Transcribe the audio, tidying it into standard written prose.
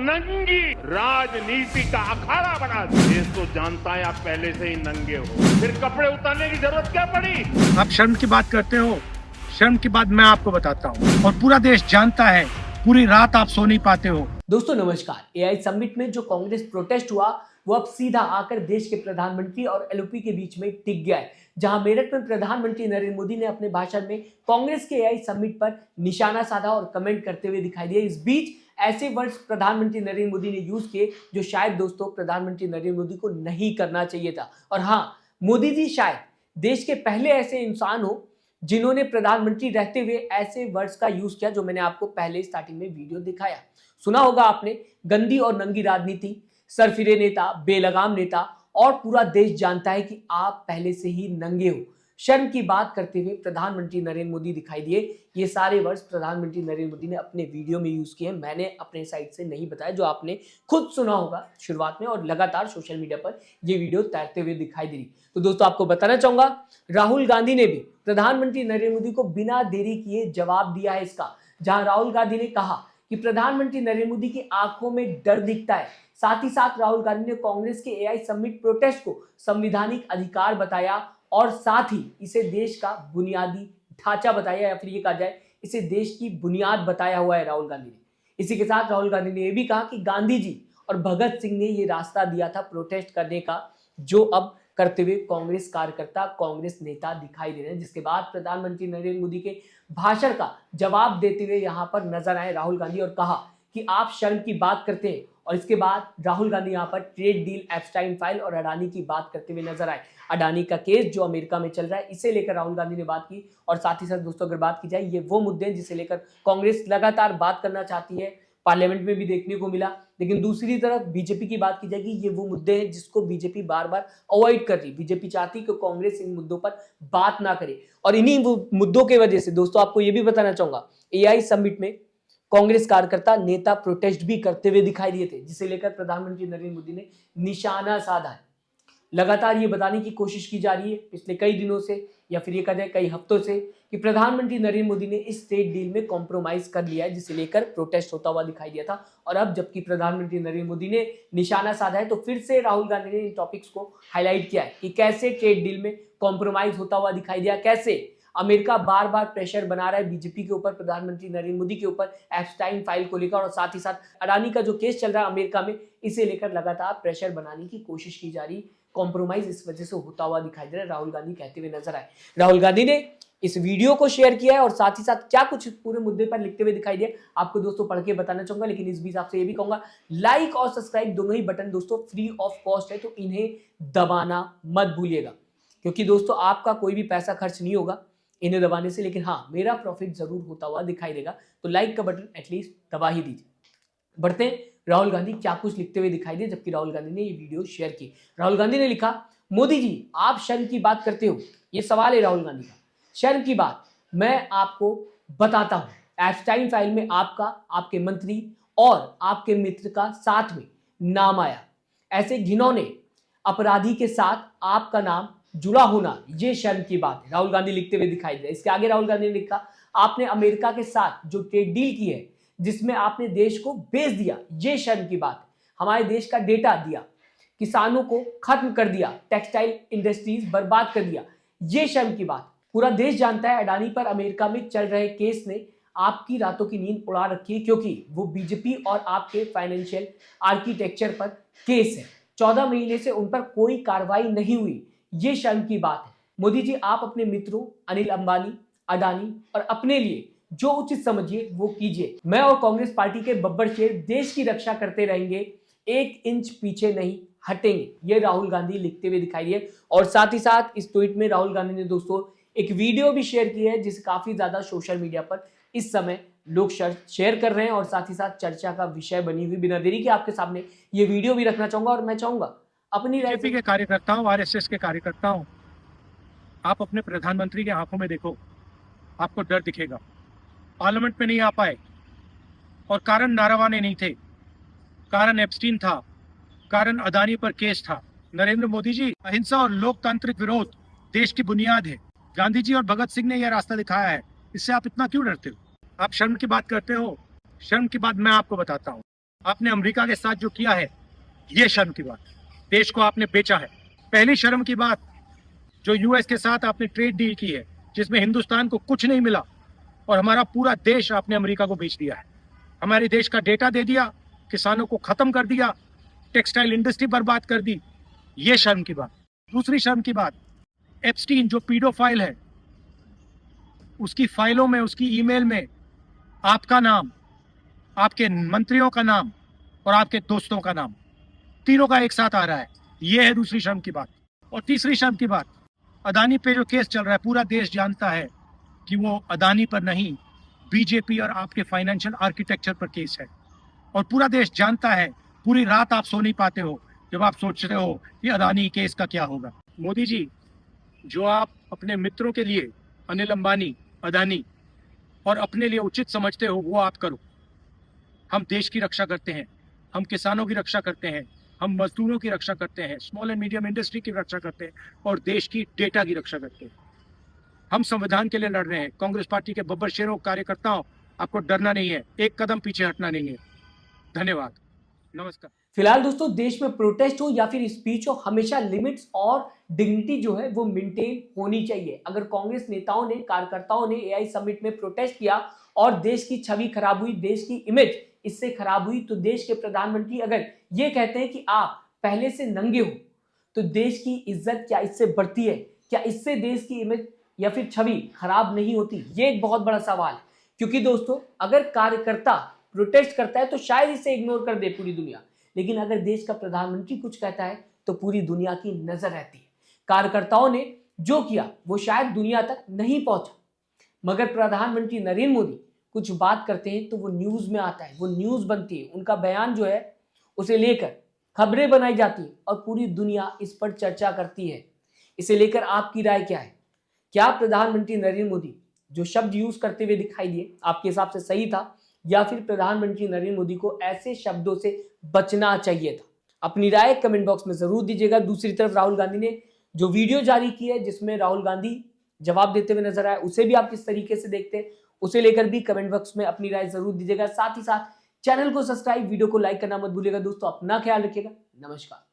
नंगी राजनीति का अखाड़ा बना दिया। देश तो जानता है आप पहले से ही नंगे हो, फिर कपड़े उतारने की जरूरत क्या पड़ी? आप शर्म की बात करते हो, शर्म की बात मैं आपको बताता हूँ और पूरा देश जानता है, पूरी रात आप सो नहीं पाते हो। दोस्तों नमस्कार। एआई समिट में जो कांग्रेस प्रोटेस्ट हुआ वो अब सीधा आकर देश के प्रधानमंत्री और एलओपी के बीच में टिक गया है। जहां मेरठ में प्रधानमंत्री नरेंद्र मोदी ने अपने भाषण में कांग्रेस के एआई समिट पर निशाना साधा और कमेंट करते हुए दिखाई दिए। इस बीच ऐसे वर्ड्स प्रधानमंत्री नरेंद्र मोदी ने यूज किए जो शायद दोस्तों प्रधानमंत्री नरेंद्र मोदी को नहीं करना चाहिए था। और हाँ, मोदी जी शायद देश के पहले ऐसे इंसान हो जिन्होंने प्रधानमंत्री रहते हुए ऐसे वर्ड्स का यूज किया जो मैंने आपको पहले स्टार्टिंग में वीडियो दिखाया। सुना होगा आपने, गंदी और नंगी राजनीति, सरफिरे नेता, बेलगाम नेता और पूरा देश जानता है कि आप पहले से ही नंगे हो। शर्म की बात करते हुए प्रधानमंत्री नरेंद्र मोदी दिखाई दिए। ये सारे वर्ड्स प्रधानमंत्री नरेंद्र मोदी ने अपने वीडियो में यूज किए हैं, मैंने अपने साइड से नहीं बताया, जो आपने खुद सुना होगा शुरुआत में और लगातार सोशल मीडिया पर ये वीडियो तैरते हुए दिखाई दे रही। तो दोस्तों आपको बताना चाहूंगा, राहुल गांधी ने भी प्रधानमंत्री नरेंद्र मोदी को बिना देरी किए जवाब दिया है इसका। जहां राहुल गांधी ने कहा कि प्रधानमंत्री नरेंद्र मोदी की आंखों में डर दिखता है। साथ ही साथ राहुल गांधी ने कांग्रेस के एआई समिट प्रोटेस्ट को संवैधानिक अधिकार बताया और साथ ही इसे देश का बुनियादी ढांचा बताया, या फिर ये कहा जाए इसे देश की बुनियाद बताया हुआ है राहुल गांधी ने। इसी के साथ राहुल गांधी ने यह भी कहा कि गांधी जी और भगत सिंह ने ये रास्ता दिया था प्रोटेस्ट करने का, जो अब करते हुए कांग्रेस कार्यकर्ता, कांग्रेस नेता दिखाई दे रहे हैं। जिसके बाद प्रधानमंत्री नरेंद्र मोदी के भाषण का जवाब देते हुए यहां पर नजर आए राहुल गांधी और कहा कि आप शर्म की बात करते हैं। और इसके बाद राहुल गांधी यहां पर ट्रेड डील, एप्स्टाइन फाइल और अडानी की बात करते हुए नजर आए। अडानी का केस जो अमेरिका में चल रहा है, इसे लेकर राहुल गांधी ने बात की। और साथ ही साथ दोस्तों अगर बात की जाए, ये वो मुद्दे हैं जिसे लेकर कांग्रेस लगातार बात करना चाहती है, पार्लियामेंट में भी देखने को मिला। लेकिन दूसरी तरफ बीजेपी की बात की जाएगी, ये वो मुद्दे हैं जिसको बीजेपी बार बार अवॉइड कर रही। बीजेपी चाहती कि कांग्रेस इन मुद्दों पर बात ना करे और इन्हीं मुद्दों की वजह से दोस्तों आपको ये भी बताना चाहूंगा, एआई समिट में कांग्रेस कार्यकर्ता, नेता प्रोटेस्ट भी करते हुए दिखाई दिए थे, जिसे लेकर प्रधानमंत्री नरेंद्र मोदी ने निशाना साधा है। लगातार ये बताने की कोशिश की जा रही है पिछले कई दिनों से, या फिर ये कहा जाए कई हफ्तों से, कि प्रधानमंत्री नरेंद्र मोदी ने इस ट्रेड डील में कॉम्प्रोमाइज कर लिया है, जिसे लेकर प्रोटेस्ट होता हुआ दिखाई दिया था। और अब जबकि प्रधानमंत्री नरेंद्र मोदी ने निशाना साधा है, तो फिर से राहुल गांधी ने इन टॉपिक्स को हाईलाइट किया है कि कैसे ट्रेड डील में कॉम्प्रोमाइज होता हुआ दिखाई दिया, कैसे अमेरिका बार बार प्रेशर बना रहा है बीजेपी के ऊपर, प्रधानमंत्री नरेंद्र मोदी के ऊपर एप्स्टाइन फाइल को लेकर, और साथ ही साथ अडानी का जो केस चल रहा है अमेरिका में, इसे लेकर लगातार प्रेशर बनाने की कोशिश की जा रही। कॉम्प्रोमाइज इस वजह से होता हुआ दिखाई दे रहा है, राहुल गांधी कहते हुए नजर आए। राहुल गांधी ने इस वीडियो को शेयर किया है और साथ ही साथ क्या कुछ पूरे मुद्दे पर लिखते हुए दिखाई दिए आपको दोस्तों पढ़ के बताना चाहूंगा। लेकिन इस बीच आपसे ये भी कहूंगा, लाइक और सब्सक्राइब दोनों ही बटन दोस्तों फ्री ऑफ कॉस्ट है, तो इन्हें दबाना मत भूलिएगा, क्योंकि दोस्तों आपका कोई भी पैसा खर्च नहीं होगा इन्हें दबाने से, लेकिन हाँ मेरा प्रॉफिट जरूर होता हुआ दिखाई देगा। तो लाइक का बटन एटलीस्ट दबा ही दीजिए। बढ़ते हैं, राहुल गांधी क्या कुछ लिखते हुए दिखाई दे जबकि राहुल गांधी ने ये वीडियो शेयर की। राहुल गांधी ने लिखा, मोदी जी आप शर्म की बात करते हो। ये सवाल है राहुल गांधी का। शर्म की बात मैं आपको बताता हूं, एप्स्टाइन फाइल में आपका, आपके मंत्री और आपके मित्र का साथ में नाम आया। ऐसे घिनौने अपराधी के साथ आपका नाम जुड़ा होना, ये शर्म की बात है, राहुल गांधी लिखते हुए दिखाई दे। इसके आगे राहुल गांधी ने लिखा, आपने अमेरिका के साथ जो ट्रेड डील की है जिसमें आपने देश को बेच दिया, ये शर्म की बात है। हमारे देश का डेटा दिया, किसानों को खत्म कर दिया, टेक्सटाइल इंडस्ट्रीज बर्बाद कर दिया, ये शर्म की बात। पूरा देश जानता है अडानी पर अमेरिका में चल रहे केस ने आपकी रातों की नींद उड़ा रखी है, क्योंकि वो बीजेपी और आपके फाइनेंशियल आर्किटेक्चर पर केस है। 14 महीने से उन पर कोई कार्रवाई नहीं हुई, ये शर्म की बात है। मोदी जी आप अपने मित्रों अनिल अंबानी, अडानी और अपने लिए जो उचित समझिए वो कीजिए। मैं और कांग्रेस पार्टी के बब्बर शेर देश की रक्षा करते रहेंगे, 1 इंच पीछे नहीं हटेंगे, ये राहुल गांधी लिखते हुए दिखाई दिए। और साथ ही साथ इस ट्वीट में राहुल गांधी ने दोस्तों एक वीडियो भी शेयर की है, जिसे काफी ज्यादा सोशल मीडिया पर इस समय लोग शेयर कर रहे हैं और साथ ही साथ चर्चा का विषय बनी हुई। बिना देरी के आपके सामने ये वीडियो भी रखना चाहूंगा और मैं चाहूंगा अपनी बीजेपी के कार्यकर्ताओं, आरएसएस के कार्यकर्ताओं, आप अपने प्रधानमंत्री के आंखों में देखो, आपको डर दिखेगा। पार्लियामेंट में नहीं आ पाए और कारण नारावाने नहीं थे, कारण एप्स्टीन था, कारण अदानी पर केस था। नरेंद्र मोदी जी, अहिंसा और लोकतांत्रिक विरोध देश की बुनियाद है। गांधी जी और भगत सिंह ने यह रास्ता दिखाया है, इससे आप इतना क्यों डरते हो? आप शर्म की बात करते हो, शर्म की बात मैं आपको बताता हूँ। आपने अमेरिका के साथ जो किया है, ये शर्म की बात। देश को आपने बेचा है। पहली शर्म की बात, जो यूएस के साथ आपने ट्रेड डील की है, जिसमें हिंदुस्तान को कुछ नहीं मिला और हमारा पूरा देश आपने अमेरिका को बेच दिया है। हमारे देश का डेटा दे दिया, किसानों को खत्म कर दिया, टेक्सटाइल इंडस्ट्री बर्बाद कर दी। ये शर्म की बात। दूसरी शर्म की बात, एप्स्टीन जो पीडोफाइल है, उसकी फाइलों में, उसकी ईमेल में आपका नाम, आपके मंत्रियों का नाम और आपके दोस्तों का नाम, तीनों का एक साथ आ रहा है। यह है दूसरी शर्म की बात। और तीसरी शर्म की बात, अदानी पे जो केस चल रहा है, पूरा देश जानता है कि वो अदानी पर नहीं, बीजेपी और आपके फाइनेंशियल आर्किटेक्चर पर केस है। और पूरा देश जानता है, पूरी रात आप सो नहीं पाते हो जब आप सोच रहे हो कि अदानी केस का क्या होगा। मोदी जी, जो आप अपने मित्रों के लिए, अनिल अंबानी, अदानी, और अपने लिए उचित समझते हो, वो आप करो। हम देश की रक्षा करते हैं, हम किसानों की रक्षा करते हैं, हम मजदूरों की रक्षा करते हैं, स्मॉल एंड मीडियम इंडस्ट्री की रक्षा करते हैं और देश की डेटा की रक्षा करते हैं। हम संविधान के लिए लड़ रहे हैं। कांग्रेस पार्टी के बब्बर शेरों, कार्यकर्ताओं, आपको डरना नहीं है, एक कदम पीछे हटना नहीं है। धन्यवाद, नमस्कार। फिलहाल दोस्तों, देश में प्रोटेस्ट हो या फिर स्पीच हो, हमेशा लिमिट्स और डिग्निटी जो है वो मेंटेन होनी चाहिए। अगर कांग्रेस नेताओं ने, कार्यकर्ताओं ने एआई समिट में प्रोटेस्ट किया और देश की छवि खराब हुई, देश की इमेज इससे खराब हुई, तो देश के प्रधानमंत्री अगर ये कहते हैं कि आप पहले से नंगे हो, तो देश की इज्जत क्या इससे बढ़ती है? क्या इससे देश की इमेज या फिर छवि खराब नहीं होती? ये एक बहुत बड़ा सवाल है। क्योंकि दोस्तों, अगर कार्यकर्ता प्रोटेस्ट करता है तो शायद इसे इग्नोर कर दे पूरी दुनिया, लेकिन अगर देश का प्रधानमंत्री कुछ कहता है तो पूरी दुनिया की नजर रहती है। कार्यकर्ताओं ने जो किया वो शायद दुनिया तक नहीं पहुंचा, मगर प्रधानमंत्री नरेंद्र मोदी कुछ बात करते हैं तो वो न्यूज में आता है, वो न्यूज बनती है, उनका बयान जो है उसे लेकर खबरें बनाई जाती है और पूरी दुनिया इस पर चर्चा करती है। इसे लेकर आपकी राय क्या है? क्या प्रधानमंत्री नरेंद्र मोदी जो शब्द यूज करते हुए दिखाई दिए आपके हिसाब से सही था, या फिर प्रधानमंत्री नरेंद्र मोदी को ऐसे शब्दों से बचना चाहिए था? अपनी राय कमेंट बॉक्स में जरूर दीजिएगा। दूसरी तरफ राहुल गांधी ने जो वीडियो जारी की है जिसमें राहुल गांधी जवाब देते हुए नजर आए, उसे भी आप किस तरीके से देखते हैं, उसे लेकर भी कमेंट बॉक्स में अपनी राय जरूर दीजिएगा। साथ ही साथ चैनल को सब्सक्राइब, वीडियो को लाइक करना मत भूलिएगा। दोस्तों, अपना ख्याल रखिएगा। नमस्कार।